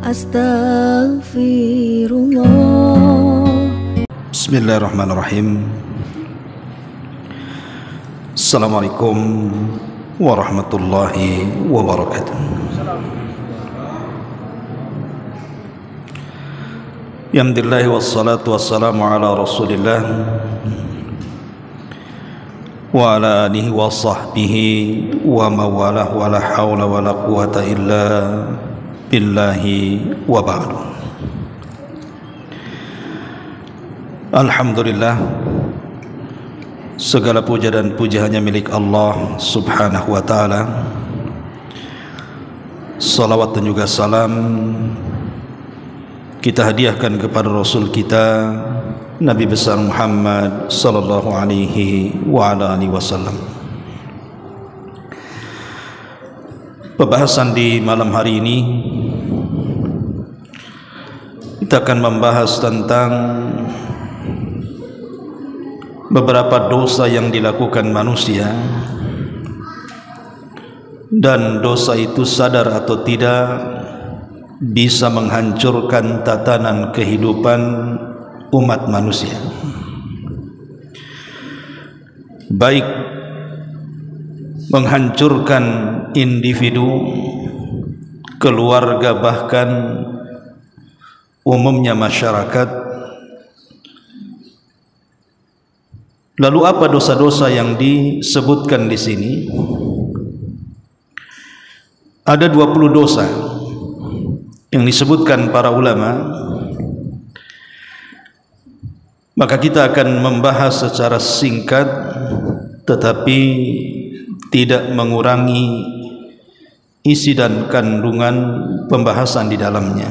Astaghfirullah. Bismillahirrahmanirrahim. Assalamualaikum warahmatullahi wabarakatuh. Alhamdulillah wassalatu wassalamu ala Rasulillah wa ala alihi wa sahbihi wa mawalah wa la hawla wa la quwata illa billahi wa ba'du. Alhamdulillah, segala puja dan puja hanya milik Allah subhanahu wa ta'ala. Salawat dan juga salam kita hadiahkan kepada Rasul kita Nabi besar Muhammad sallallahu alaihi wa ala alihi wasallam. Pembahasan di malam hari ini kita akan membahas tentang beberapa dosa yang dilakukan manusia, dan dosa itu sadar atau tidak bisa menghancurkan tatanan kehidupan umat manusia, baik menghancurkan individu, keluarga, bahkan umumnya masyarakat. Lalu apa dosa-dosa yang disebutkan di sini? Ada 20 dosa yang disebutkan para ulama. Maka kita akan membahas secara singkat tetapi tidak mengurangi isi dan kandungan pembahasan di dalamnya.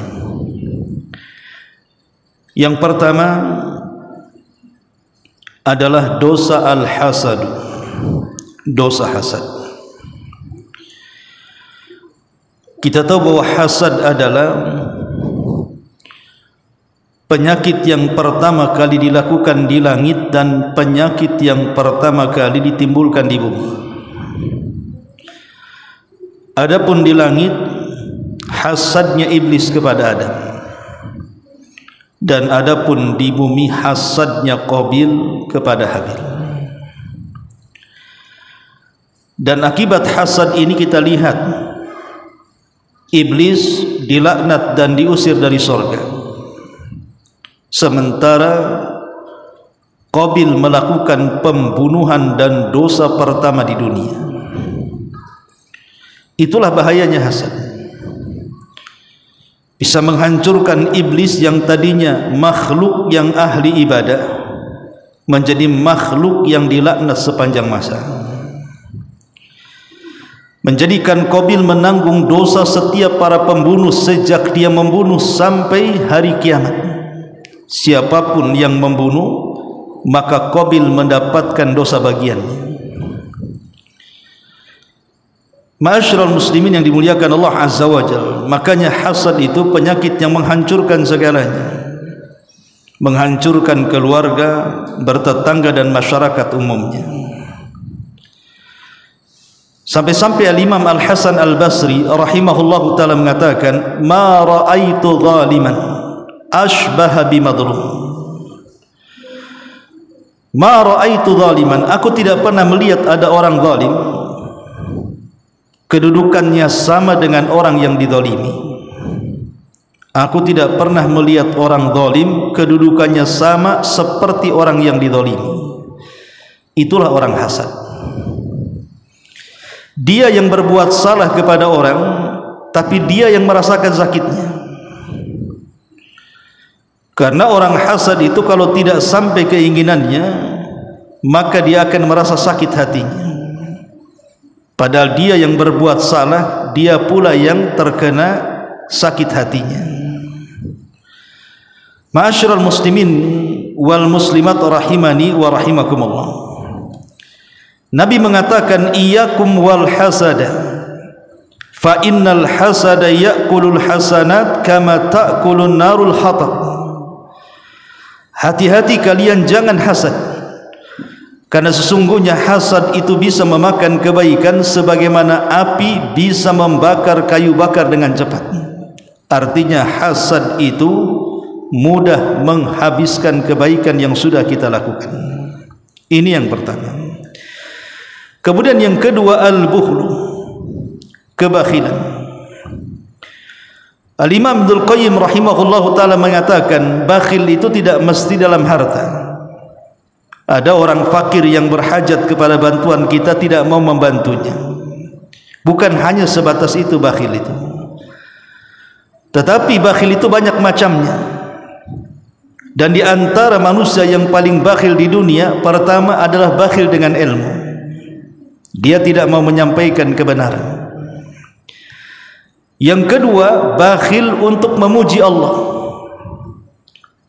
Yang pertama adalah dosa al-hasad, dosa hasad. Kita tahu bahwa hasad adalah penyakit yang pertama kali dilakukan di langit dan penyakit yang pertama kali ditimbulkan di bumi. Adapun di langit, hasadnya iblis kepada Adam, dan adapun di bumi hasadnya Qabil kepada Habil. Dan akibat hasad ini kita lihat iblis dilaknat dan diusir dari surga, sementara Qabil melakukan pembunuhan dan dosa pertama di dunia. Itulah bahayanya hasad. Bisa menghancurkan iblis yang tadinya makhluk yang ahli ibadah menjadi makhluk yang dilaknat sepanjang masa, menjadikan Qabil menanggung dosa setiap para pembunuh sejak dia membunuh sampai hari kiamat. Siapapun yang membunuh, maka Qabil mendapatkan dosa bagiannya. Ma'asyiral muslimin yang dimuliakan Allah Azza wa Jalla, makanya hasad itu penyakit yang menghancurkan segalanya, menghancurkan keluarga, bertetangga dan masyarakat umumnya. Sampai-sampai Al-Imam Al-Hasan Al-Basri rahimahullahu ta'ala mengatakan, ma ra'aitu zaliman ashbaha bimadlum. Ma ra'aitu zaliman, aku tidak pernah melihat ada orang zalim kedudukannya sama dengan orang yang dizalimi. Aku tidak pernah melihat orang zalim kedudukannya sama seperti orang yang dizalimi. Itulah orang hasad. Dia yang berbuat salah kepada orang, tapi dia yang merasakan sakitnya. Karena orang hasad itu kalau tidak sampai keinginannya, maka dia akan merasa sakit hatinya. Padahal dia yang berbuat salah, dia pula yang terkena sakit hatinya. Ma'asyiral muslimin wal muslimat rahimani wa rahimakumullah. Nabi mengatakan, iyyakum wal hasada, fa innal hasada ya'kulul hasanat kama ta'kulun narul hatab. Hati-hati kalian jangan hasad, karena sesungguhnya hasad itu bisa memakan kebaikan sebagaimana api bisa membakar kayu bakar dengan cepat. Artinya hasad itu mudah menghabiskan kebaikan yang sudah kita lakukan. Ini yang pertama. Kemudian yang kedua, al-bukhlu, kebakhilan. Al-Imam Ibnul Qayyim rahimahullahu ta'ala mengatakan bakhil itu tidak mesti dalam harta. Ada orang fakir yang berhajat kepada bantuan kita, tidak mau membantunya. Bukan hanya sebatas itu bakhil itu, tetapi bakhil itu banyak macamnya. Dan di antara manusia yang paling bakhil di dunia, pertama adalah bakhil dengan ilmu. Dia tidak mau menyampaikan kebenaran. Yang kedua, bakhil untuk memuji Allah.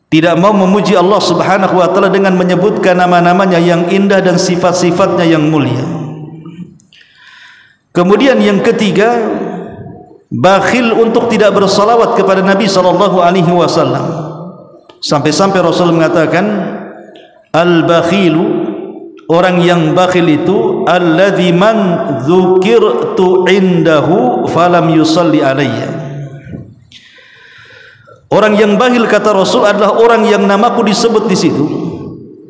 Tidak mau memuji Allah subhanahu wa ta'ala dengan menyebutkan nama-namanya yang indah dan sifat-sifatnya yang mulia. Kemudian yang ketiga, bakhil untuk tidak bersalawat kepada Nabi SAW. Sampai-sampai Rasul mengatakan, al-bakhilu, orang yang bakhil itu, alladzi man dzukirtu indahu falam yusalli alayya. Orang yang bakhil, kata Rasul, adalah orang yang namaku disebut di situ,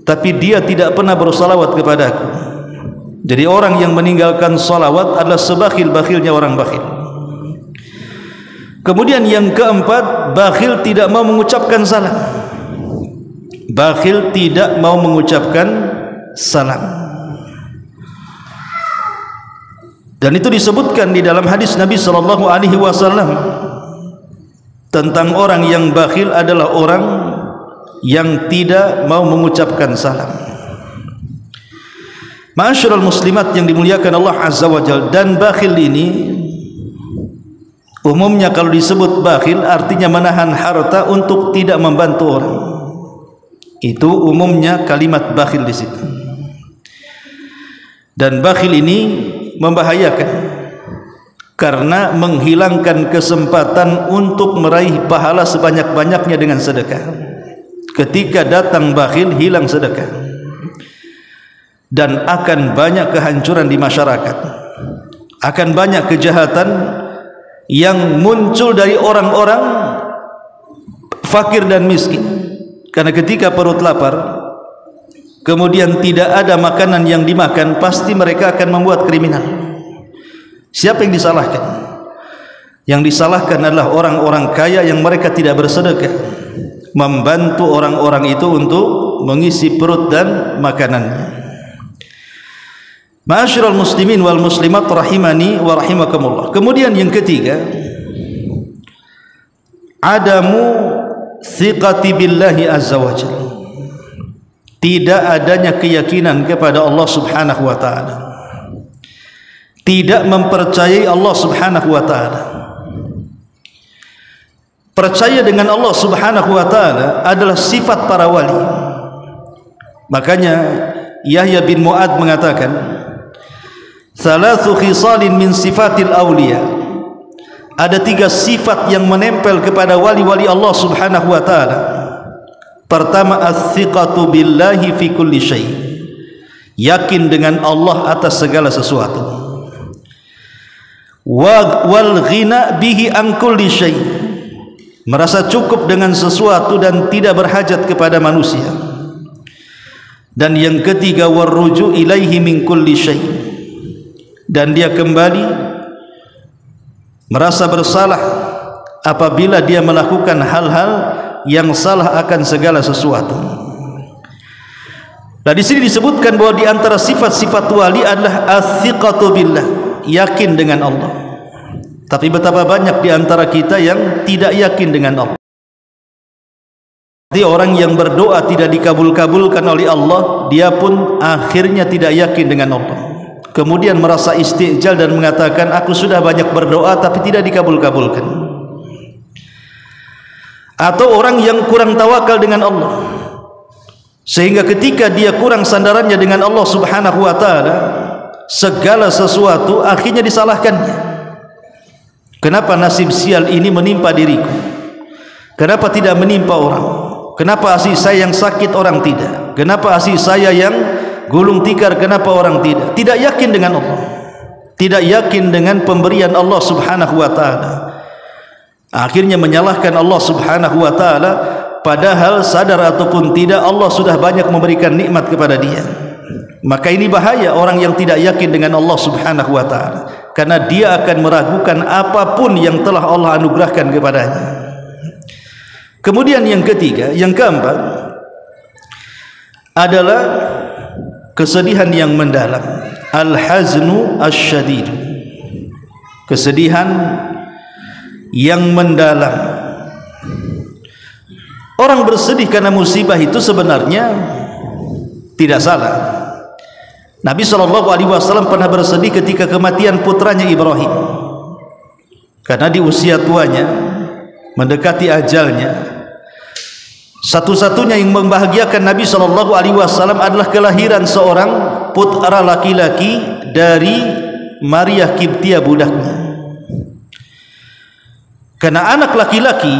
tapi dia tidak pernah bersalawat kepadaku. Jadi orang yang meninggalkan salawat adalah sebakhil-bakhilnya orang bakhil. Kemudian yang keempat, bakhil tidak mau mengucapkan salam. Bakhil tidak mau mengucapkan salam. Dan itu disebutkan di dalam hadis Nabi SAW tentang orang yang bakhil adalah orang yang tidak mau mengucapkan salam. Ma'asyiral muslimat yang dimuliakan Allah Azza wa Jalla, dan bakhil ini umumnya kalau disebut bakhil artinya menahan harta untuk tidak membantu orang. Itu umumnya kalimat bakhil di situ. Dan bakhil ini membahayakan karena menghilangkan kesempatan untuk meraih pahala sebanyak-banyaknya dengan sedekah. Ketika datang bakhil, hilang sedekah, dan akan banyak kehancuran di masyarakat, akan banyak kejahatan yang muncul dari orang-orang fakir dan miskin. Karena ketika perut lapar, kemudian tidak ada makanan yang dimakan, pasti mereka akan membuat kriminal. Siapa yang disalahkan? Yang disalahkan adalah orang-orang kaya yang mereka tidak bersedekah, membantu orang-orang itu untuk mengisi perut dan makanannya. Ma'asyiral muslimin wal muslimat rahimani wa rahimakumullah. Kemudian yang ketiga, adamu thiqati billahi azza wa jalla. Tidak adanya keyakinan kepada Allah subhanahu wa ta'ala. Tidak mempercayai Allah subhanahu wa ta'ala. Percaya dengan Allah subhanahu wa ta'ala adalah sifat para wali. Makanya Yahya bin Mu'ad mengatakan, thalathu khisalin min sifatil awliya. Ada 3 sifat yang menempel kepada wali-wali Allah subhanahu wa ta'ala. Pertama, as-thiqatu billahi fi kulli syai', yakin dengan Allah atas segala sesuatu. Wal ghina bihi an kulli syai', merasa cukup dengan sesuatu dan tidak berhajat kepada manusia. Dan yang ketiga, warruju ilaihi min kulli syai', dan dia kembali merasa bersalah apabila dia melakukan hal-hal yang salah akan segala sesuatu. Nah, di sini disebutkan bahwa di antara sifat-sifat wali adalah as-thiqatu billah, yakin dengan Allah. Tapi betapa banyak di antara kita yang tidak yakin dengan Allah. Jadi orang yang berdoa tidak dikabul-kabulkan oleh Allah, dia pun akhirnya tidak yakin dengan Allah. Kemudian merasa istijal dan mengatakan, aku sudah banyak berdoa tapi tidak dikabul-kabulkan. Atau orang yang kurang tawakal dengan Allah, sehingga ketika dia kurang sandarannya dengan Allah subhanahu wa ta'ala, segala sesuatu akhirnya disalahkannya. Kenapa nasib sial ini menimpa diriku? Kenapa tidak menimpa orang? Kenapa asih saya yang sakit, orang tidak? Kenapa asih saya yang gulung tikar, kenapa orang tidak? Tidak yakin dengan Allah, tidak yakin dengan pemberian Allah subhanahu wa ta'ala. Akhirnya menyalahkan Allah Subhanahu wa taala, padahal sadar ataupun tidak Allah sudah banyak memberikan nikmat kepada dia. Maka ini bahaya orang yang tidak yakin dengan Allah Subhanahu wa taala, karena dia akan meragukan apapun yang telah Allah anugerahkan kepadanya. Kemudian yang ketiga, yang keempat adalah kesedihan yang mendalam, al-haznu asyadid, kesedihan yang mendalam. Orang bersedih karena musibah itu sebenarnya tidak salah. Nabi SAW pernah bersedih ketika kematian putranya Ibrahim, karena di usia tuanya mendekati ajalnya. Satu-satunya yang membahagiakan Nabi SAW adalah kelahiran seorang putra laki-laki dari Maria Kiptia budaknya. Karena anak laki-laki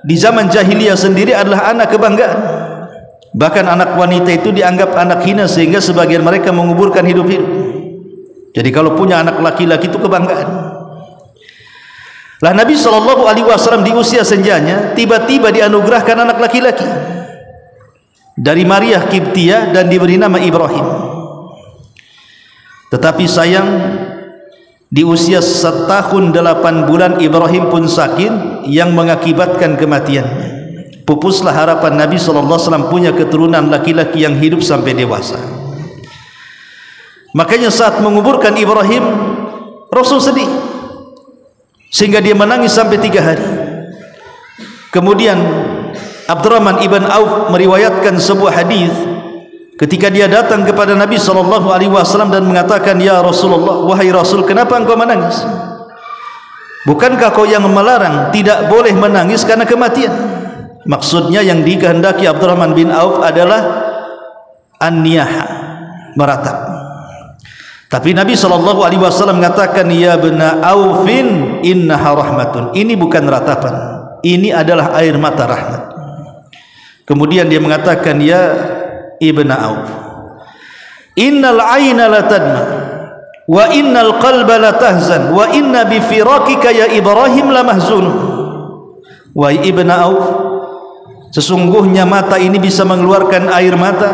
di zaman jahiliyah sendiri adalah anak kebanggaan. Bahkan anak wanita itu dianggap anak hina, sehingga sebagian mereka menguburkan hidup-hidup. Jadi kalau punya anak laki-laki itu kebanggaan. Lah Nabi SAW di usia senjanya tiba-tiba dianugerahkan anak laki-laki dari Maria Kiptia dan diberi nama Ibrahim. Tetapi sayang, di usia 1 tahun 8 bulan Ibrahim pun sakit yang mengakibatkan kematiannya. Pupuslah harapan Nabi SAW punya keturunan laki-laki yang hidup sampai dewasa. Makanya saat menguburkan Ibrahim, Rasul sedih sehingga dia menangis sampai 3 hari. Kemudian Abdurrahman ibn Auf meriwayatkan sebuah hadis ketika dia datang kepada Nabi SAW dan mengatakan, "Ya Rasulullah, wahai Rasul, kenapa engkau menangis? Bukankah kau yang melarang tidak boleh menangis karena kematian?" Maksudnya yang dikehendaki Abdurrahman bin Auf adalah an-niyaha, meratap. Tapi Nabi SAW mengatakan, "Ya bena Aufin, innaha rahmatun." Ini bukan ratapan, ini adalah air mata rahmat. Kemudian dia mengatakan, "Ya ibna Auf, innal aina la tadma wa innal qalba la tahzan wa inna bi firakika ya Ibrahim la mahzun." Wahai ibna Auf, sesungguhnya mata ini bisa mengeluarkan air mata,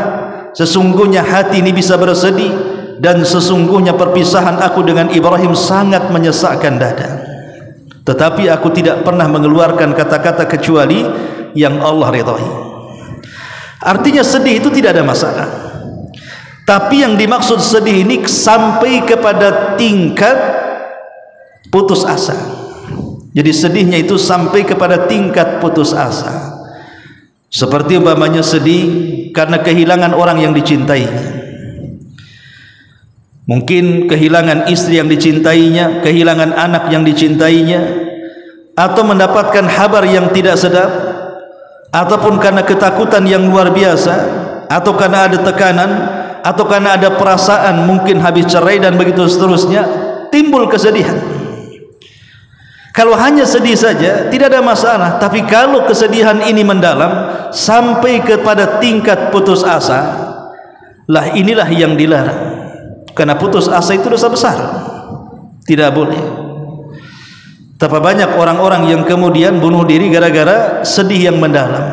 sesungguhnya hati ini bisa bersedih, dan sesungguhnya perpisahan aku dengan Ibrahim sangat menyesakkan dada. Tetapi aku tidak pernah mengeluarkan kata-kata kecuali yang Allah ridhai. Artinya sedih itu tidak ada masalah. Tapi yang dimaksud sedih ini sampai kepada tingkat putus asa. Jadi sedihnya itu sampai kepada tingkat putus asa. Seperti umpamanya sedih karena kehilangan orang yang dicintainya. Mungkin kehilangan istri yang dicintainya, kehilangan anak yang dicintainya, atau mendapatkan kabar yang tidak sedap, ataupun karena ketakutan yang luar biasa, atau karena ada tekanan, atau karena ada perasaan mungkin habis cerai dan begitu seterusnya, timbul kesedihan. Kalau hanya sedih saja tidak ada masalah, tapi kalau kesedihan ini mendalam sampai kepada tingkat putus asa, lah inilah yang dilarang. Karena putus asa itu dosa besar, tidak boleh. Tapi banyak orang-orang yang kemudian bunuh diri gara-gara sedih yang mendalam.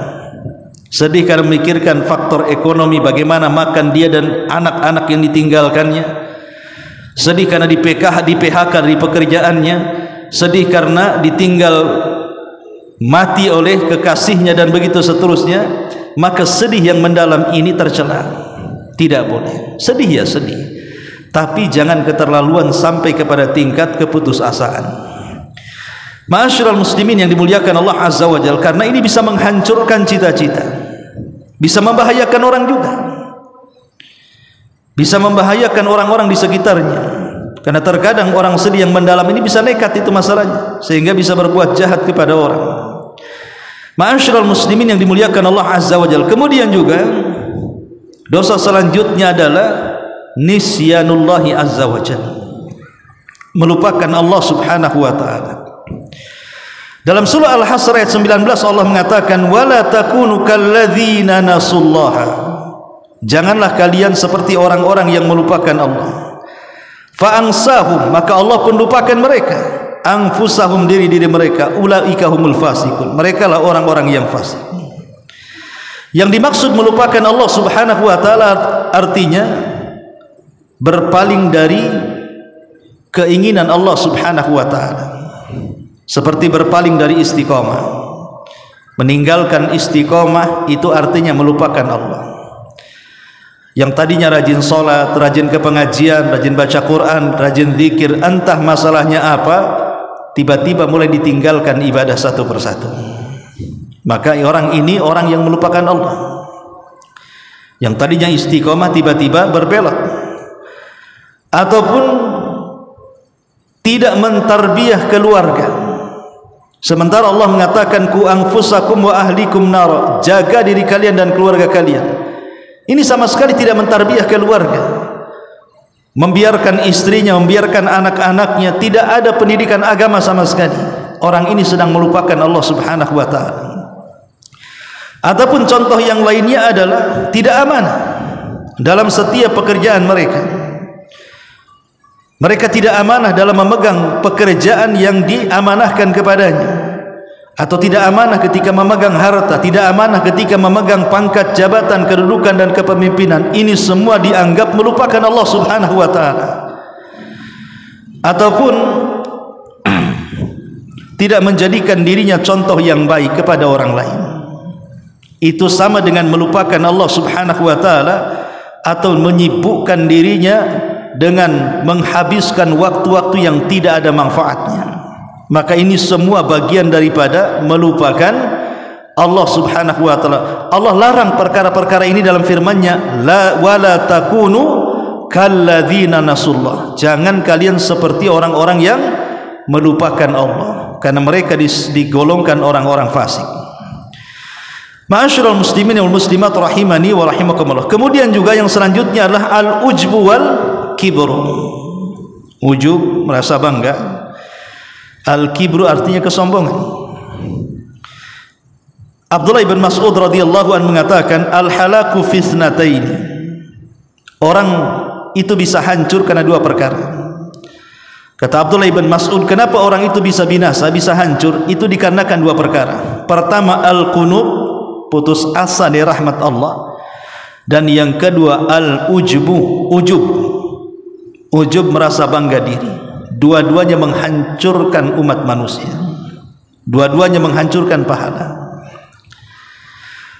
Sedih karena memikirkan faktor ekonomi, bagaimana makan dia dan anak-anak yang ditinggalkannya. Sedih karena di PHK dari pekerjaannya. Sedih karena ditinggal mati oleh kekasihnya dan begitu seterusnya. Maka sedih yang mendalam ini tercela, tidak boleh. Sedih ya sedih, tapi jangan keterlaluan sampai kepada tingkat keputusasaan. Ma'asyiral muslimin yang dimuliakan Allah Azza wa Jalla, karena ini bisa menghancurkan cita-cita, bisa membahayakan orang juga, bisa membahayakan orang-orang di sekitarnya. Karena terkadang orang sedih yang mendalam ini bisa nekat, itu masalahnya, sehingga bisa berbuat jahat kepada orang. Ma'asyiral muslimin yang dimuliakan Allah Azza wa Jalla. Kemudian juga dosa selanjutnya adalah nisyanullahi azza wa jalla, melupakan Allah subhanahu wa ta'ala. Dalam surah Al-Hasr ayat 19 Allah mengatakan, wala takunu kalladzina nasullaha, janganlah kalian seperti orang-orang yang melupakan Allah. Fa ansahum, maka Allah pun lupakan mereka. anfusahum, diri-diri mereka, ulaika humul fasiqun, mereka lah orang-orang yang fasik. Yang dimaksud melupakan Allah Subhanahu wa taala artinya berpaling dari keinginan Allah Subhanahu wa taala, seperti berpaling dari istiqomah. Meninggalkan istiqomah itu artinya melupakan Allah. Yang tadinya rajin sholat, rajin ke pengajian, rajin baca Quran, rajin zikir, entah masalahnya apa, tiba-tiba mulai ditinggalkan ibadah satu persatu. Maka orang ini orang yang melupakan Allah. Yang tadinya istiqomah tiba-tiba berbelok, ataupun tidak mentarbiyah keluarga. Sementara Allah mengatakan ku anfusakum wa ahlikum nar, jaga diri kalian dan keluarga kalian. Ini sama sekali tidak mentarbiyah keluarga, membiarkan istrinya, membiarkan anak-anaknya, tidak ada pendidikan agama sama sekali. Orang ini sedang melupakan Allah Subhanahu wa taala. Ataupun contoh yang lainnya adalah tidak amanah dalam setiap pekerjaan mereka. Mereka tidak amanah dalam memegang pekerjaan yang diamanahkan kepadanya, atau tidak amanah ketika memegang harta, tidak amanah ketika memegang pangkat jabatan, kedudukan dan kepemimpinan. Ini semua dianggap melupakan Allah Subhanahu wa taala. Ataupun tidak menjadikan dirinya contoh yang baik kepada orang lain. Itu sama dengan melupakan Allah Subhanahu wa taala, atau menyibukkan dirinya dengan menghabiskan waktu-waktu yang tidak ada manfaatnya. Maka ini semua bagian daripada melupakan Allah Subhanahu wa taala. Allah larang perkara-perkara ini dalam firman-Nya, la wala takunu kalladzina nasullah. Jangan kalian seperti orang-orang yang melupakan Allah, karena mereka digolongkan orang-orang fasik. Ma'asyiral muslimin wal muslimat rahimani wa rahimakumullah. Kemudian juga yang selanjutnya adalah al-ujbu wal kibru. Ujub, merasa bangga. Al-kibru artinya kesombongan. Abdullah bin Mas'ud radhiyallahu anhu mengatakan, al-halaku fi thnataini. Orang itu bisa hancur karena dua perkara. Kata Abdullah bin Mas'ud, kenapa orang itu bisa binasa, bisa hancur? Itu dikarenakan dua perkara. Pertama, al-qunut, putus asa dari rahmat Allah. Dan yang kedua, al-ujbu, ujub. Ujub, merasa bangga diri. Dua-duanya menghancurkan umat manusia, dua-duanya menghancurkan pahala.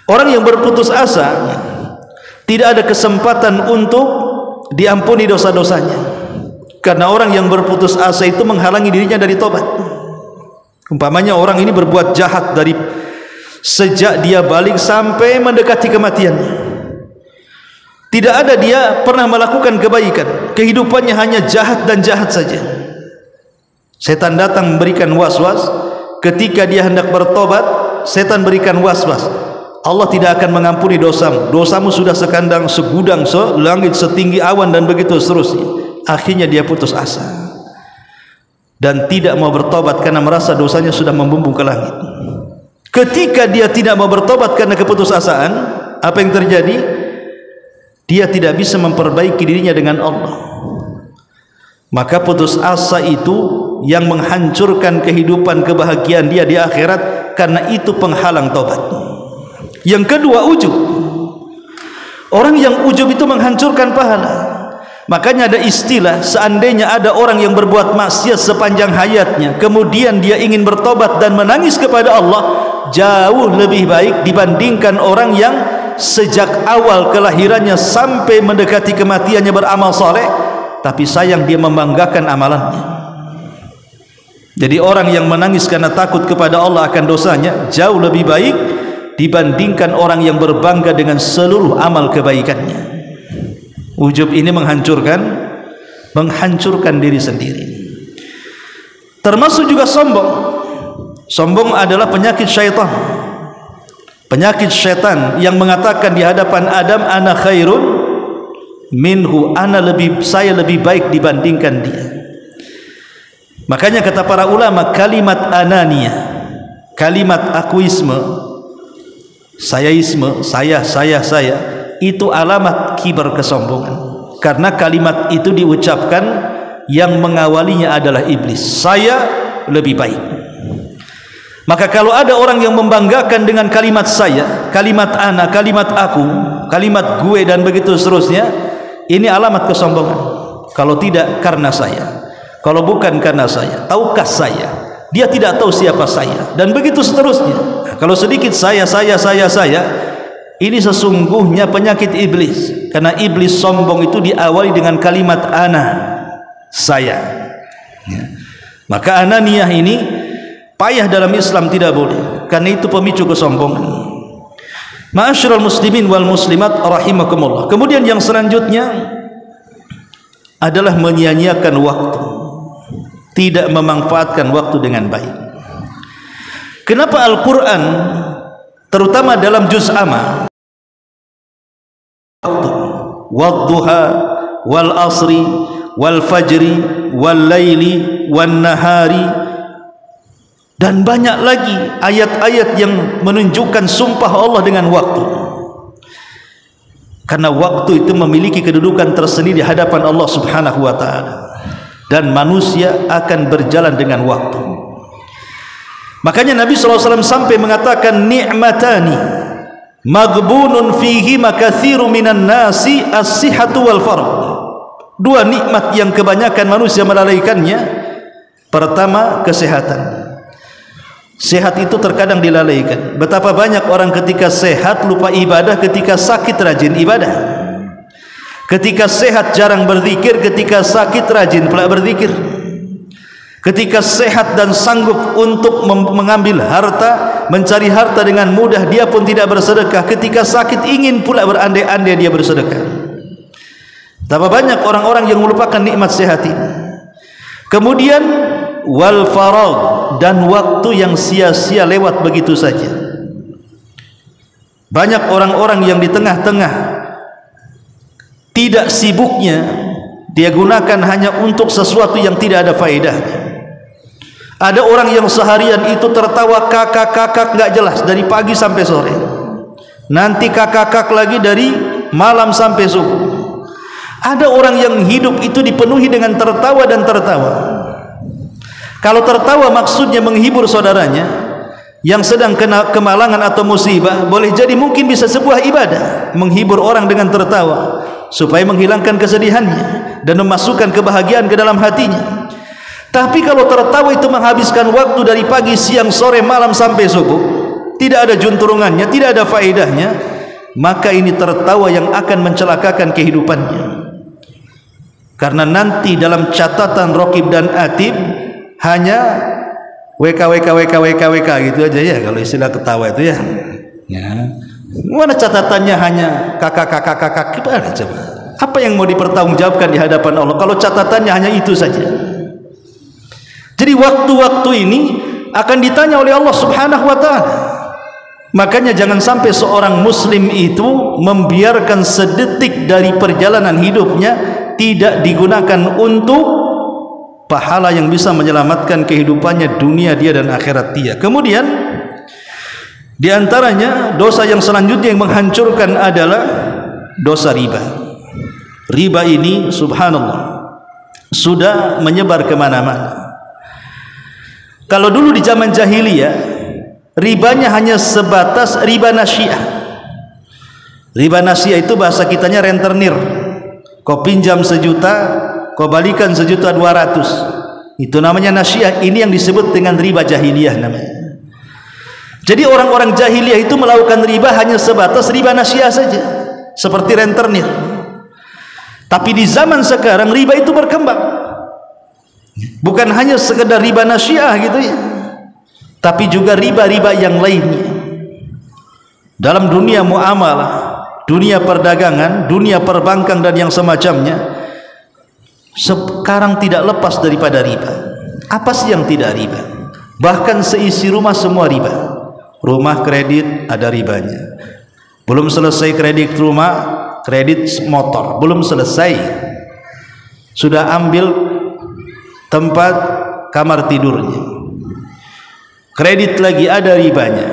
Orang yang berputus asa tidak ada kesempatan untuk diampuni dosa-dosanya, karena orang yang berputus asa itu menghalangi dirinya dari tobat. Umpamanya orang ini berbuat jahat dari sejak dia balik sampai mendekati kematiannya, tidak ada dia pernah melakukan kebaikan, kehidupannya hanya jahat dan jahat saja. Setan datang memberikan was-was. Ketika dia hendak bertobat, setan berikan was-was, Allah tidak akan mengampuni dosamu, dosamu sudah sekandang, segudang, selangit, setinggi awan, dan begitu seterusnya. Akhirnya dia putus asa dan tidak mau bertobat karena merasa dosanya sudah membumbung ke langit. Ketika dia tidak mau bertobat karena keputusasaan, apa yang terjadi? Dia tidak bisa memperbaiki dirinya dengan Allah. Maka putus asa itu yang menghancurkan kehidupan kebahagiaan dia di akhirat, karena itu penghalang tobat. Yang kedua, ujub. Orang yang ujub itu menghancurkan pahala. Makanya ada istilah, seandainya ada orang yang berbuat maksiat sepanjang hayatnya, kemudian dia ingin bertobat dan menangis kepada Allah, jauh lebih baik dibandingkan orang yang sejak awal kelahirannya sampai mendekati kematiannya beramal soleh, tapi sayang dia membanggakan amalannya. Jadi orang yang menangis karena takut kepada Allah akan dosanya jauh lebih baik dibandingkan orang yang berbangga dengan seluruh amal kebaikannya. Ujub ini menghancurkan diri sendiri. Termasuk juga sombong. Sombong adalah penyakit syaitan. Penyakit syaitan yang mengatakan di hadapan Adam, ana khairun minhu, saya lebih baik dibandingkan dia. Makanya kata para ulama, kalimat ananiyah, kalimat akuisme, sayaisme, saya, itu alamat kibar, kesombongan. Karena kalimat itu diucapkan yang mengawalinya adalah iblis. Saya lebih baik. Maka kalau ada orang yang membanggakan dengan kalimat saya, kalimat ana, kalimat aku, kalimat gue dan begitu seterusnya, ini alamat kesombongan. Kalau tidak karena saya, kalau bukan karena saya, tahukah saya, dia tidak tahu siapa saya, dan begitu seterusnya. Nah, kalau sedikit saya, ini sesungguhnya penyakit iblis. Karena iblis sombong itu diawali dengan kalimat ana, saya ya. Maka ananiyah ini payah dalam Islam, tidak boleh, karena itu pemicu kesombongan. Ma'asyiral muslimin wal muslimat rahimakumullah. Kemudian yang selanjutnya adalah menyia-nyiakan waktu, tidak memanfaatkan waktu dengan baik. Kenapa Al-Quran terutama dalam juz amma, waktu wadduha wal asri wal fajri wal laili wan nahari, dan banyak lagi ayat-ayat yang menunjukkan sumpah Allah dengan waktu, karena waktu itu memiliki kedudukan tersendiri di hadapan Allah Subhanahu wa ta'ala, dan manusia akan berjalan dengan waktu. Makanya Nabi SAW sampai mengatakan ni'matani maghbunun fihi makatsiru minan nasi as-sihhatu wal faragh. Dua nikmat yang kebanyakan manusia melalaikannya. Pertama, kesehatan. Sehat itu terkadang dilalaikan. Betapa banyak orang ketika sehat lupa ibadah, ketika sakit rajin ibadah. Ketika sehat jarang berzikir, ketika sakit rajin pula berzikir. Ketika sehat dan sanggup untuk mengambil harta, mencari harta dengan mudah, dia pun tidak bersedekah. Ketika sakit ingin pula berandai-andai dia bersedekah. Betapa banyak orang-orang yang melupakan nikmat sehat ini. Kemudian wal faragh, dan waktu yang sia-sia lewat begitu saja. Banyak orang-orang yang di tengah-tengah tidak sibuknya dia gunakan hanya untuk sesuatu yang tidak ada faedahnya. Ada orang yang seharian itu tertawa kakak-kakak nggak jelas dari pagi sampai sore, nanti kakak-kakak lagi dari malam sampai subuh. Ada orang yang hidup itu dipenuhi dengan tertawa dan tertawa. Kalau tertawa maksudnya menghibur saudaranya yang sedang kena kemalangan atau musibah, boleh jadi mungkin bisa sebuah ibadah, menghibur orang dengan tertawa supaya menghilangkan kesedihannya dan memasukkan kebahagiaan ke dalam hatinya. Tapi kalau tertawa itu menghabiskan waktu dari pagi, siang, sore, malam sampai subuh, tidak ada junturungannya, tidak ada faedahnya, maka ini tertawa yang akan mencelakakan kehidupannya. Karena nanti dalam catatan Raqib dan Atid hanya WK gitu aja ya, kalau istilah ketawa itu ya. Ya. Mana catatannya hanya kakak gimana coba? Apa yang mau dipertanggungjawabkan di hadapan Allah kalau catatannya hanya itu saja? Jadi waktu-waktu ini akan ditanya oleh Allah Subhanahu wa ta'ala. Makanya jangan sampai seorang muslim itu membiarkan sedetik dari perjalanan hidupnya tidak digunakan untuk pahala yang bisa menyelamatkan kehidupannya, dunia dia dan akhirat dia. Kemudian di antaranya dosa yang selanjutnya yang menghancurkan adalah dosa riba. Riba ini subhanallah sudah menyebar kemana-mana. Kalau dulu di zaman jahiliyah ribanya hanya sebatas riba nasyiyah. Riba nasyiyah itu bahasa kitanya rentenir. Kau pinjam 1 juta, kau balikan 1.200.000. Itu namanya nasyiyah. Ini yang disebut dengan riba jahiliyah namanya. Jadi orang-orang jahiliyah itu melakukan riba hanya sebatas riba nasyiyah saja, seperti rentenir. Tapi di zaman sekarang riba itu berkembang. Bukan hanya sekedar riba nasyiyah gitu ya, tapi juga riba-riba yang lainnya. Dalam dunia muamalah, dunia perdagangan, dunia perbankan dan yang semacamnya, sekarang tidak lepas daripada riba. Apa sih yang tidak riba? Bahkan seisi rumah semua riba. Rumah kredit ada ribanya. Belum selesai kredit rumah, kredit motor belum selesai, sudah ambil tempat kamar tidurnya, kredit lagi ada ribanya.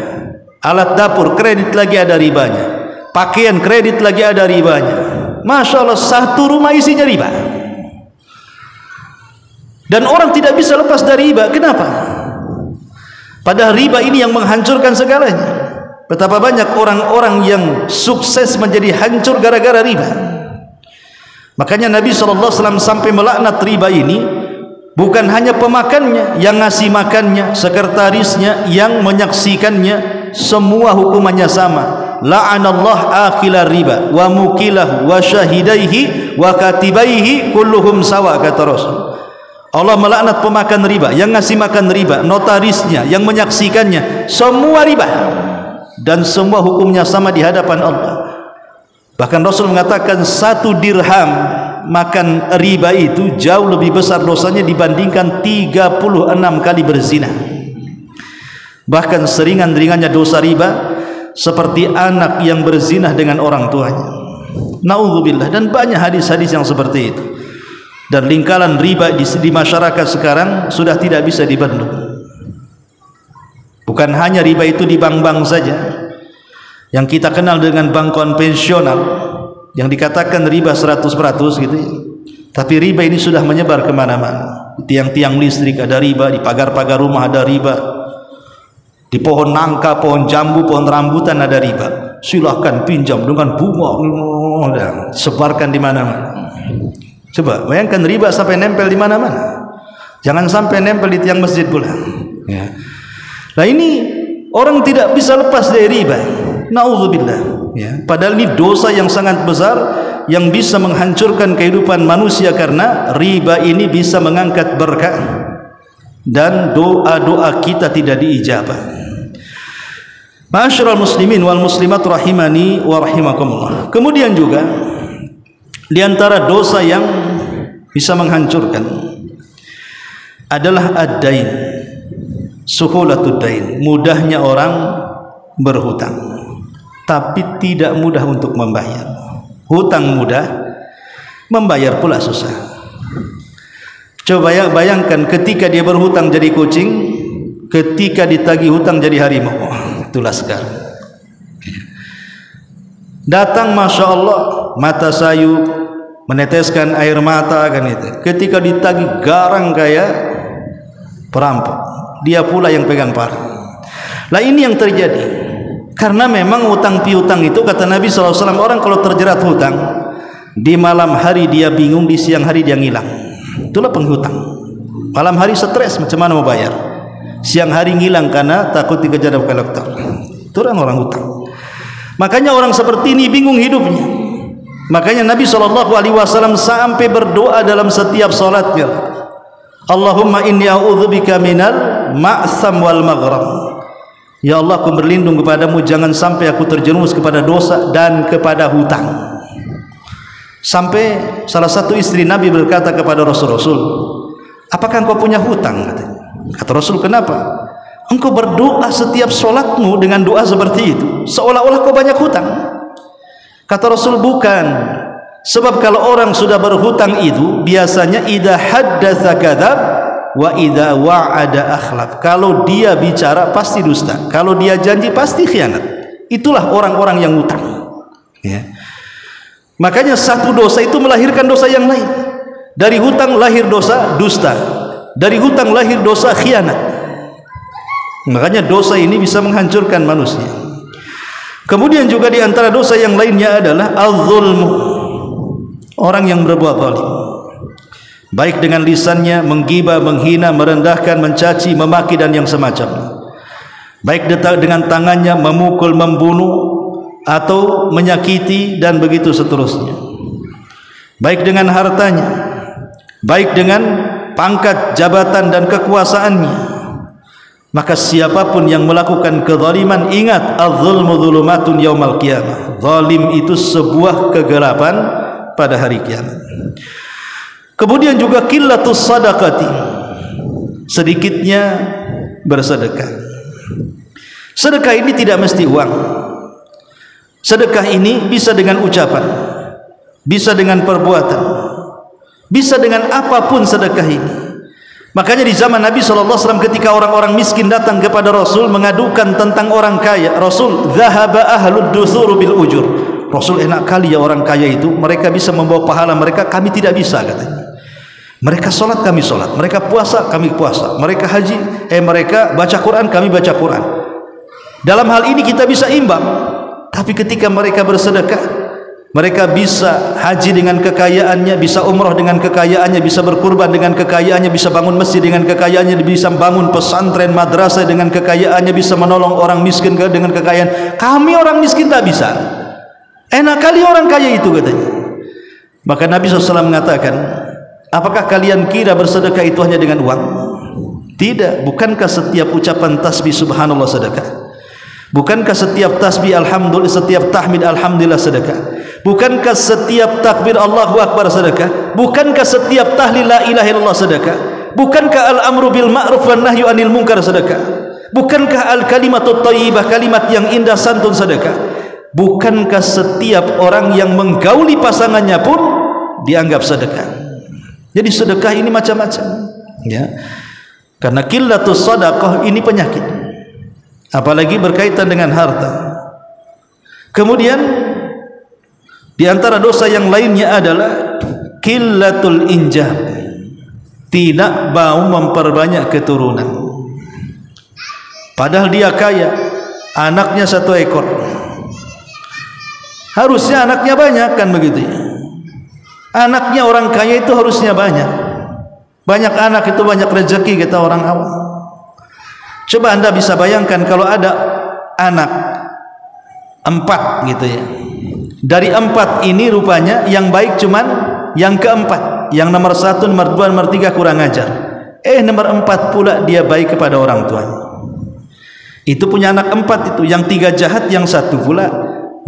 Alat dapur kredit lagi ada ribanya. Pakaian kredit lagi ada ribanya. Masya Allah, satu rumah isinya riba. Dan orang tidak bisa lepas dari riba. Kenapa? Padahal riba ini yang menghancurkan segalanya. Betapa banyak orang-orang yang sukses menjadi hancur gara-gara riba. Makanya Nabi SAW sampai melaknat riba ini. Bukan hanya pemakannya, yang ngasih makannya, sekretarisnya, yang menyaksikannya, semua hukumannya sama. La'anallah akila riba wa mukilahu wa syahidaihi wa katibaihi kulluhum sawa, kata Rasul. Allah melaknat pemakan riba, yang ngasih makan riba, notarisnya, yang menyaksikannya, semua riba, dan semua hukumnya sama di hadapan Allah. Bahkan Rasul mengatakan 1 dirham makan riba itu jauh lebih besar dosanya dibandingkan 36 kali berzina. Bahkan seringan-ringannya dosa riba seperti anak yang berzina dengan orang tuanya. Na'udzubillah. Dan banyak hadis-hadis yang seperti itu. Dan lingkaran riba di masyarakat sekarang sudah tidak bisa dibendung. Bukan hanya riba itu di bank-bank saja yang kita kenal dengan bank konvensional, yang dikatakan riba 100% gitu ya. Tapi riba ini sudah menyebar kemana-mana. Di tiang-tiang listrik ada riba, di pagar-pagar rumah ada riba, di pohon nangka, pohon jambu, pohon rambutan ada riba. Silahkan pinjam dengan bunga, sebarkan di mana-mana. Coba bayangkan riba sampai nempel di mana-mana. Jangan sampai nempel di tiang masjid pula. Ya. Nah ini orang tidak bisa lepas dari riba. Na'udzubillah. Ya. Padahal ini dosa yang sangat besar yang bisa menghancurkan kehidupan manusia, karena riba ini bisa mengangkat berkah dan doa-doa kita tidak diijabah. Ma'asyiral muslimin wal muslimat rahimani wa rahimakumullah. Kemudian juga di antara dosa yang bisa menghancurkan adalah ad-dain, suhulatud dain, mudahnya orang berhutang tapi tidak mudah untuk membayar. Hutang mudah, membayar pula susah. Coba bayangkan ketika dia berhutang jadi kucing, ketika ditagih hutang jadi harimau. Itulah sekarang. Datang Masya Allah, mata sayu, meneteskan air mata kan itu. Ketika ditagih garang kayak perampok, dia pula yang pegang parang. Lah ini yang terjadi. Karena memang hutang piutang itu, kata Nabi SAW, orang kalau terjerat hutang, di malam hari dia bingung, di siang hari dia ngilang. Itulah penghutang. Malam hari stres, macam mana mau bayar. Siang hari ngilang karena takut dikejar kolektor. Itu orang hutang. Makanya orang seperti ini bingung hidupnya. Makanya Nabi SAW sampai berdoa dalam setiap salatnya, Allahumma inni a'udzubika minal ma'sam wal maghram. Ya Allah, aku berlindung kepadamu jangan sampai aku terjerumus kepada dosa dan kepada hutang. Sampai salah satu istri Nabi berkata kepada Rasul, apakah engkau punya hutang? Kata Rasul, kenapa? Engkau berdoa setiap solatmu dengan doa seperti itu, seolah-olah kau banyak hutang. Kata Rasul, bukan. Sebab kalau orang sudah berhutang itu biasanya idza haddatsa kadzab wa idza wa'ada akhlaf. Kalau dia bicara pasti dusta, kalau dia janji pasti khianat. Itulah orang-orang yang hutang. Ya. Makanya satu dosa itu melahirkan dosa yang lain. Dari hutang lahir dosa dusta, dari hutang lahir dosa khianat. Makanya dosa ini bisa menghancurkan manusia. Kemudian juga di antara dosa yang lainnya adalah az-zulmu. Orang yang berbuat zalim, baik dengan lisannya menggibah, menghina, merendahkan, mencaci, memaki dan yang semacamnya. Baik dengan tangannya memukul, membunuh atau menyakiti dan begitu seterusnya. Baik dengan hartanya, baik dengan pangkat, jabatan dan kekuasaannya. Maka siapapun yang melakukan kezaliman, ingat az-zulmu dzulumatun yaumal qiyamah. Zalim itu sebuah kegelapan pada hari kiamat. Kemudian juga qillatus sadaqati, sedikitnya bersedekah. Sedekah ini tidak mesti uang. Sedekah ini bisa dengan ucapan, bisa dengan perbuatan, bisa dengan apapun sedekah ini. Makanya di zaman Nabi SAW ketika orang-orang miskin datang kepada Rasul mengadukan tentang orang kaya, Rasul, zahaba ahlud dusur bil ujur. Rasul, enak kali ya orang kaya itu, mereka bisa membawa pahala mereka, kami tidak bisa, katanya. Mereka sholat, kami sholat. Mereka puasa, kami puasa. Mereka haji, mereka baca Quran, kami baca Quran. Dalam hal ini kita bisa imbang. Tapi ketika mereka bersedekah, mereka bisa haji dengan kekayaannya, bisa umrah dengan kekayaannya, bisa berkurban dengan kekayaannya, bisa bangun masjid dengan kekayaannya, bisa bangun pesantren, madrasah dengan kekayaannya, bisa menolong orang miskin dengan kekayaan. Kami orang miskin tak bisa. Enak kali orang kaya itu, katanya. Maka Nabi SAW mengatakan, apakah kalian kira bersedekah itu hanya dengan uang? Tidak. Bukankah setiap ucapan tasbih subhanallah sedekah? Bukankah setiap tasbih alhamdulillah, setiap tahmid alhamdulillah sedekah? Bukankah setiap takbir Allahu Akbar sedekah? Bukankah setiap tahlil la ilaha illallah sedekah? Bukankah al-amru bil ma'ruf wan nahyu anil munkar sedekah? Bukankah al-kalimatut thayyibah, kalimat yang indah santun sedekah? Bukankah setiap orang yang menggauli pasangannya pun dianggap sedekah? Jadi sedekah ini macam-macam, ya. Karena qillatus shadaqah ini penyakit, apalagi berkaitan dengan harta. Kemudian di antara dosa yang lainnya adalah qillatul injab, tidak mau memperbanyak keturunan. Padahal dia kaya, anaknya 1 ekor. Harusnya anaknya banyak, kan begitu ya. Anaknya orang kaya itu harusnya banyak. Banyak anak itu banyak rezeki, kata orang awam. Coba Anda bisa bayangkan kalau ada anak 4 gitu ya. Dari 4 ini rupanya yang baik cuman yang keempat, yang nomor 1, nomor 2, nomor 3 kurang ajar. Nomor 4 pula dia baik kepada orang tuanya. Itu punya anak 4 itu, yang 3 jahat, yang 1 pula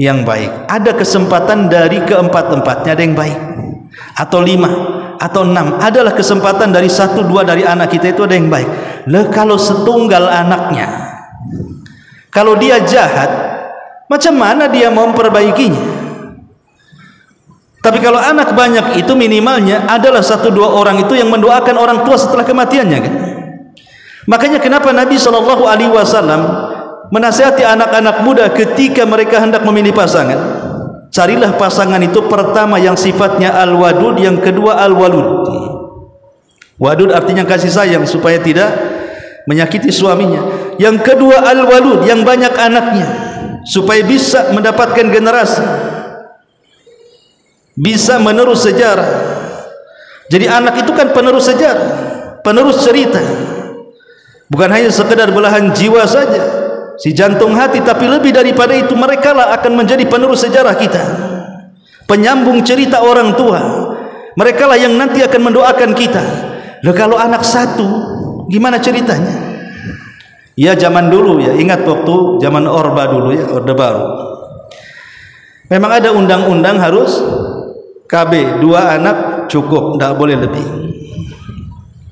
yang baik. Ada kesempatan dari keempat-empatnya ada yang baik, atau 5 atau 6. Adalah kesempatan dari 1, 2 dari anak kita itu ada yang baik. Kalau setunggal anaknya, kalau dia jahat, macam mana dia mau memperbaikinya? Tapi kalau anak banyak itu minimalnya adalah 1, 2 orang itu yang mendoakan orang tua setelah kematiannya, kan? Makanya kenapa Nabi SAW menasihati anak-anak muda ketika mereka hendak memilih pasangan, carilah pasangan itu pertama yang sifatnya al-wadud, yang kedua al-walud. Wadud artinya kasih sayang supaya tidak menyakiti suaminya. Yang kedua al-walud, yang banyak anaknya, supaya bisa mendapatkan generasi, bisa menerus sejarah. Jadi anak itu kan penerus sejarah, penerus cerita, bukan hanya sekedar belahan jiwa saja, si jantung hati, tapi lebih daripada itu, mereka lah akan menjadi penerus sejarah kita, penyambung cerita orang tua. Mereka lah yang nanti akan mendoakan kita. Kalau anak 1, gimana ceritanya? Ya zaman dulu ya, ingat waktu zaman Orba dulu ya, Orde Baru, memang ada undang-undang harus KB 2 anak cukup, tidak boleh lebih.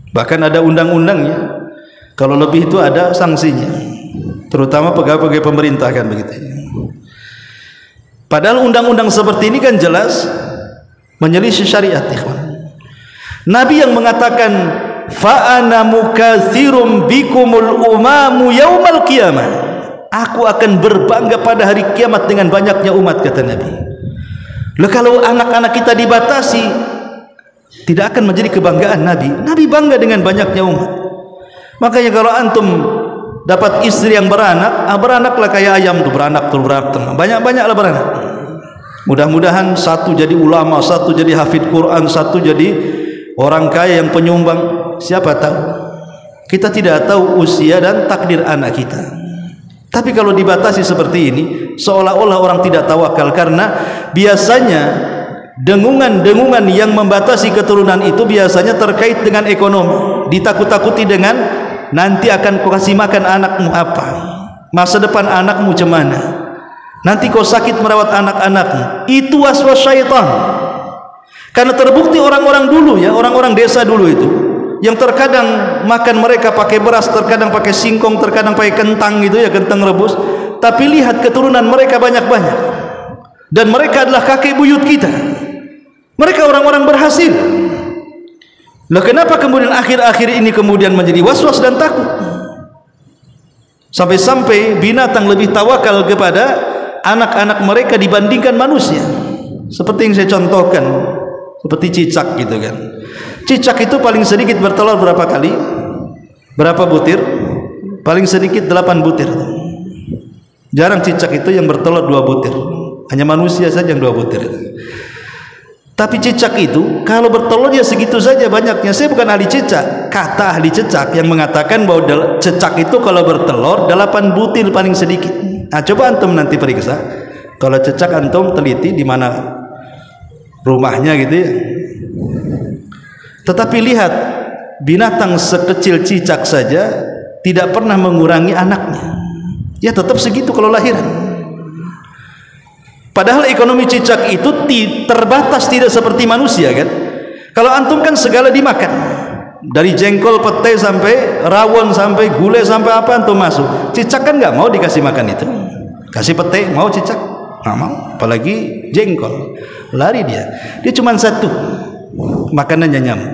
Bahkan ada undang-undangnya, kalau lebih itu ada sanksinya, terutama pegawai-pegawai pemerintah, kan begitu. Padahal undang-undang seperti ini kan jelas menyelisih syariat, ikhwan. Nabi yang mengatakan fa ana mukatsirum bikumul umamu yaumal qiyamah, aku akan berbangga pada hari kiamat dengan banyaknya umat, kata Nabi. Kalau anak-anak kita dibatasi, tidak akan menjadi kebanggaan Nabi. Nabi bangga dengan banyaknya umat. Makanya kalau antum dapat istri yang beranaklah kayak ayam tuh, beranak, banyak-banyaklah beranak. Mudah-mudahan 1 jadi ulama, 1 jadi hafid Quran, 1 jadi orang kaya yang penyumbang. Siapa tahu? Kita tidak tahu usia dan takdir anak kita. Tapi kalau dibatasi seperti ini, seolah-olah orang tidak tawakal, karena biasanya dengungan-dengungan yang membatasi keturunan itu biasanya terkait dengan ekonomi. Ditakut-takuti dengan nanti akan kau kasih makan anakmu apa, masa depan anakmu cemana, nanti kau sakit merawat anak-anakmu. Itu waswas syaitan. Karena terbukti orang-orang dulu ya, orang-orang desa dulu itu, yang terkadang makan mereka pakai beras, terkadang pakai singkong, terkadang pakai kentang gitu ya, kentang rebus. Tapi lihat keturunan mereka banyak-banyak, dan mereka adalah kakek buyut kita. Mereka orang-orang berhasil. Kenapa kemudian akhir-akhir ini kemudian menjadi was-was dan takut? Sampai-sampai binatang lebih tawakal kepada anak-anak mereka dibandingkan manusia. Seperti yang saya contohkan, seperti cicak gitu kan. Cicak itu paling sedikit bertelur berapa kali? Berapa butir? Paling sedikit 8 butir. Jarang cicak itu yang bertelur 2 butir. Hanya manusia saja yang 2 butir. Tapi cicak itu kalau bertelur ya segitu saja banyaknya. Saya bukan ahli cicak. Kata ahli cicak yang mengatakan bahwa cicak itu kalau bertelur 8 butir paling sedikit. Nah, coba antum nanti periksa. Kalau cicak antum teliti di mana rumahnya gitu ya. Tetapi lihat, binatang sekecil cicak saja tidak pernah mengurangi anaknya. Ya tetap segitu kalau lahiran. Padahal ekonomi cicak itu terbatas, tidak seperti manusia kan. Kalau antum kan segala dimakan. Dari jengkol, pete sampai rawon, sampai gulai, sampai apa antum masuk. Cicak kan nggak mau dikasih makan itu. Kasih pete, mau cicak? Nggak mau. Apalagi jengkol. Lari dia. Dia cuma satu. Makanannya nyamuk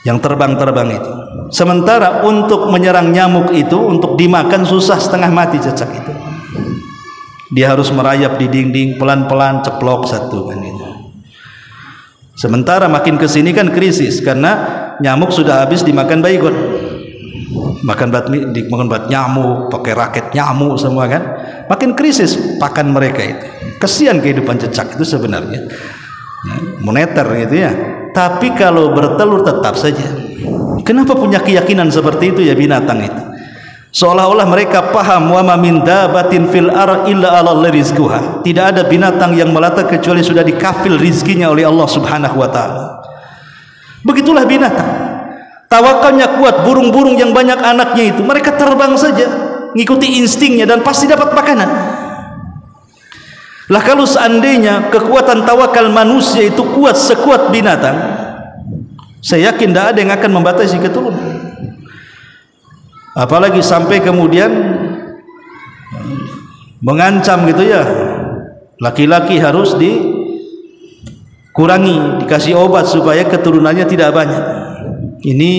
yang terbang-terbang itu. Sementara untuk menyerang nyamuk itu, untuk dimakan susah setengah mati cicak itu. Dia harus merayap di dinding pelan-pelan, ceplok satu kan itu. Sementara makin kesini kan krisis karena nyamuk sudah habis dimakan baygon. Makan bat nyamuk, pakai raket nyamuk semua kan. Makin krisis pakan mereka itu. Kesian kehidupan cicak itu sebenarnya. Moneter gitu ya. Tapi kalau bertelur tetap saja. Kenapa punya keyakinan seperti itu ya binatang itu? Seolah-olah mereka paham wa ma min dabatin fil ar illa 'alallahi rizquha. Tidak ada binatang yang melata kecuali sudah dikafil rizkinya oleh Allah Subhanahu wa taala. Begitulah binatang. Tawakalnya kuat, burung-burung yang banyak anaknya itu, mereka terbang saja, ngikuti instingnya dan pasti dapat makanan. Lah kalau seandainya kekuatan tawakal manusia itu kuat sekuat binatang, saya yakin tidak ada yang akan membatasi keturunan. Apalagi sampai kemudian mengancam gitu ya, laki-laki harus dikurangi, dikasih obat supaya keturunannya tidak banyak. Ini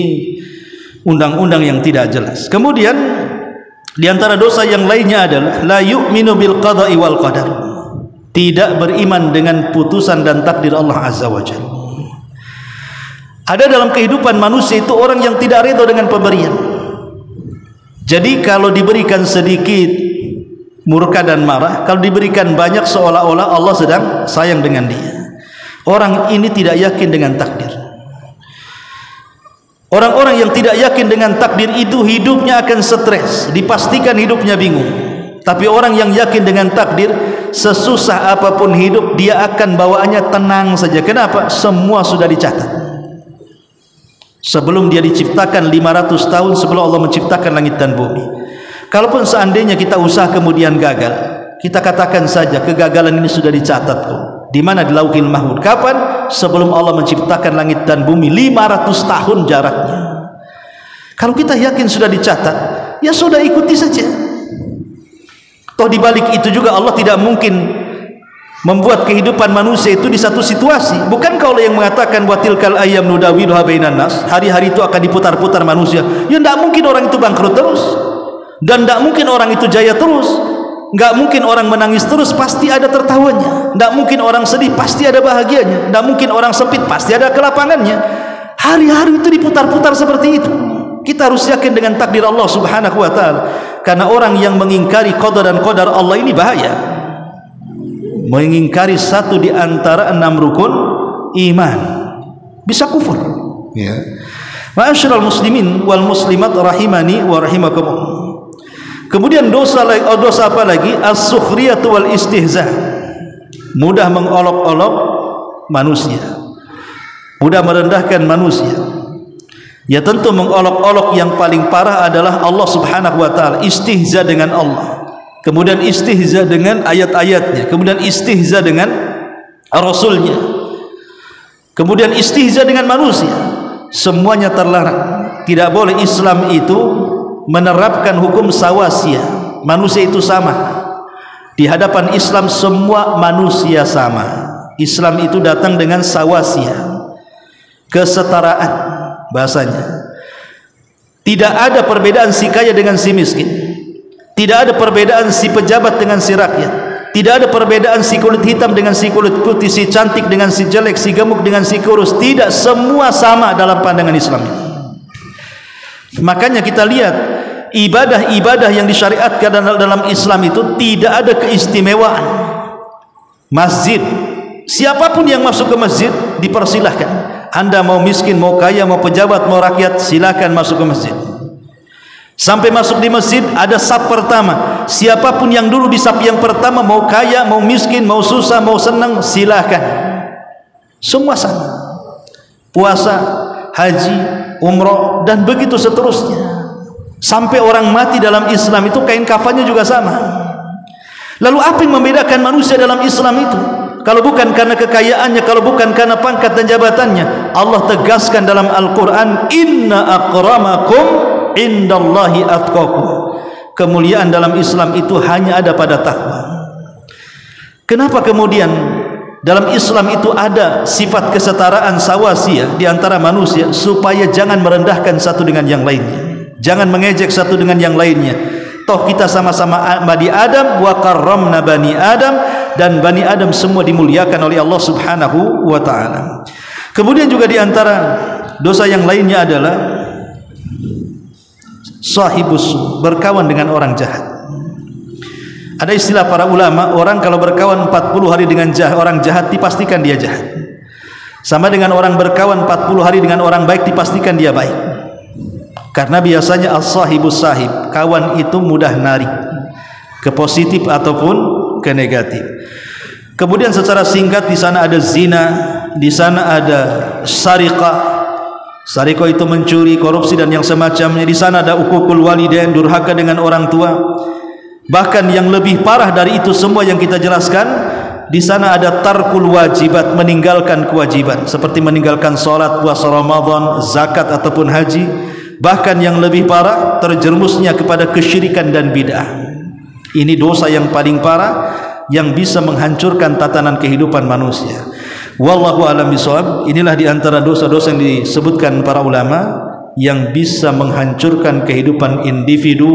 undang-undang yang tidak jelas. Kemudian di antara dosa yang lainnya adalah la yu'minu bil qada'i wal qadar. Tidak beriman dengan putusan dan takdir Allah Azza wa Jalla. Ada dalam kehidupan manusia itu orang yang tidak ridho dengan pemberian. Jadi kalau diberikan sedikit murka dan marah, kalau diberikan banyak seolah-olah Allah sedang sayang dengan dia. Orang ini tidak yakin dengan takdir. Orang-orang yang tidak yakin dengan takdir itu hidupnya akan stres, dipastikan hidupnya bingung. Tapi orang yang yakin dengan takdir, sesusah apapun hidup dia akan bawaannya tenang saja. Kenapa? Semua sudah dicatat. Sebelum dia diciptakan 500 tahun sebelum Allah menciptakan langit dan bumi. Kalaupun seandainya kita usaha kemudian gagal, kita katakan saja kegagalan ini sudah dicatat kok. Di mana? Di Lauhil Mahfuz. Kapan? Sebelum Allah menciptakan langit dan bumi, 500 tahun jaraknya. Kalau kita yakin sudah dicatat, ya sudah ikuti saja. Toh di balik itu juga Allah tidak mungkin membuat kehidupan manusia itu di satu situasi. Bukan kalau yang mengatakan wa tilkal ayyam nudawiluha bainan nas, hari-hari itu akan diputar-putar manusia. Ya tidak mungkin orang itu bangkrut terus. Dan tidak mungkin orang itu jaya terus. Tidak mungkin orang menangis terus, pasti ada tertawanya. Tidak mungkin orang sedih, pasti ada bahagianya. Tidak mungkin orang sempit, pasti ada kelapangannya. Hari-hari itu diputar-putar seperti itu. Kita harus yakin dengan takdir Allah Subhanahu wa taala. Karena orang yang mengingkari qada dan qadar Allah ini bahaya. Mengingkari satu di antara 6 rukun iman, bisa kufur. Ya. Ma'asyiral muslimin wal muslimat rahimani wa rahimakumullah. Kemudian dosa apa lagi? As-sukhriyatu wal istihza. Mudah mengolok-olok manusia, mudah merendahkan manusia. Ya tentu mengolok-olok yang paling parah adalah Allah Subhanahu wa taala, istihza dengan Allah. Kemudian istihza dengan ayat-ayatnya, kemudian istihza dengan rasulnya, kemudian istihza dengan manusia. Semuanya terlarang. Tidak boleh. Islam itu menerapkan hukum sawasiyah. Manusia itu sama. Di hadapan Islam semua manusia sama. Islam itu datang dengan sawasiyah, kesetaraan bahasanya. Tidak ada perbedaan si kaya dengan si miskin. Tidak ada perbedaan si pejabat dengan si rakyat. Tidak ada perbedaan si kulit hitam dengan si kulit putih, si cantik dengan si jelek, si gemuk dengan si kurus. Tidak, semua sama dalam pandangan Islam. Makanya kita lihat ibadah-ibadah yang disyariatkan dalam Islam itu tidak ada keistimewaan. Masjid, siapapun yang masuk ke masjid dipersilahkan. Anda mau miskin, mau kaya, mau pejabat, mau rakyat, silakan masuk ke masjid. Sampai masuk di masjid ada saf pertama. Siapapun yang dulu di saf yang pertama, mau kaya, mau miskin, mau susah, mau senang, silakan. Semua sama. Puasa, haji, umroh, dan begitu seterusnya. Sampai orang mati dalam Islam itu kain kafannya juga sama. Lalu apa yang membedakan manusia dalam Islam itu? Kalau bukan karena kekayaannya, kalau bukan karena pangkat dan jabatannya. Allah tegaskan dalam Al-Quran, inna akramakum indallahi atqakum. Kemuliaan dalam Islam itu hanya ada pada takwa. Kenapa kemudian dalam Islam itu ada sifat kesetaraan sawasiyah di antara manusia, supaya jangan merendahkan satu dengan yang lainnya, jangan mengejek satu dengan yang lainnya. Toh kita sama-sama Bani Adam, wa karramna Bani Adam, dan Bani Adam semua dimuliakan oleh Allah Subhanahu wa taala. Kemudian juga di antara dosa yang lainnya adalah sahibus, berkawan dengan orang jahat. Ada istilah para ulama, orang kalau berkawan 40 hari dengan orang jahat, dipastikan dia jahat. Sama dengan orang berkawan 40 hari dengan orang baik, dipastikan dia baik. Karena biasanya as-sahibus sahib, kawan itu mudah narik ke positif ataupun ke negatif. Kemudian secara singkat, di sana ada zina, di sana ada sariqah. Sariqah itu mencuri, korupsi dan yang semacamnya. Di sana ada uququl walidain, durhaka dengan orang tua. Bahkan yang lebih parah dari itu semua yang kita jelaskan, di sana ada tarkul wajibat, meninggalkan kewajiban, seperti meninggalkan salat, puasa Ramadan, zakat ataupun haji. Bahkan yang lebih parah, terjerumusnya kepada kesyirikan dan bid'ah. Ini dosa yang paling parah yang bisa menghancurkan tatanan kehidupan manusia. Wallahu a'lam bishawab. Inilah di antara dosa-dosa yang disebutkan para ulama yang bisa menghancurkan kehidupan individu,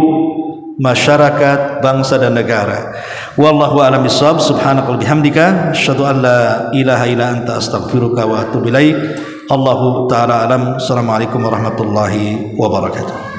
masyarakat, bangsa dan negara. Wallahu a'lam bishawab. Subhanakallahumma bihamdika asyhadu an la ilaha illa anta astaghfiruka wa atubu ilaik. Allahu ta'ala alam. Assalamualaikum warahmatullahi wabarakatuh.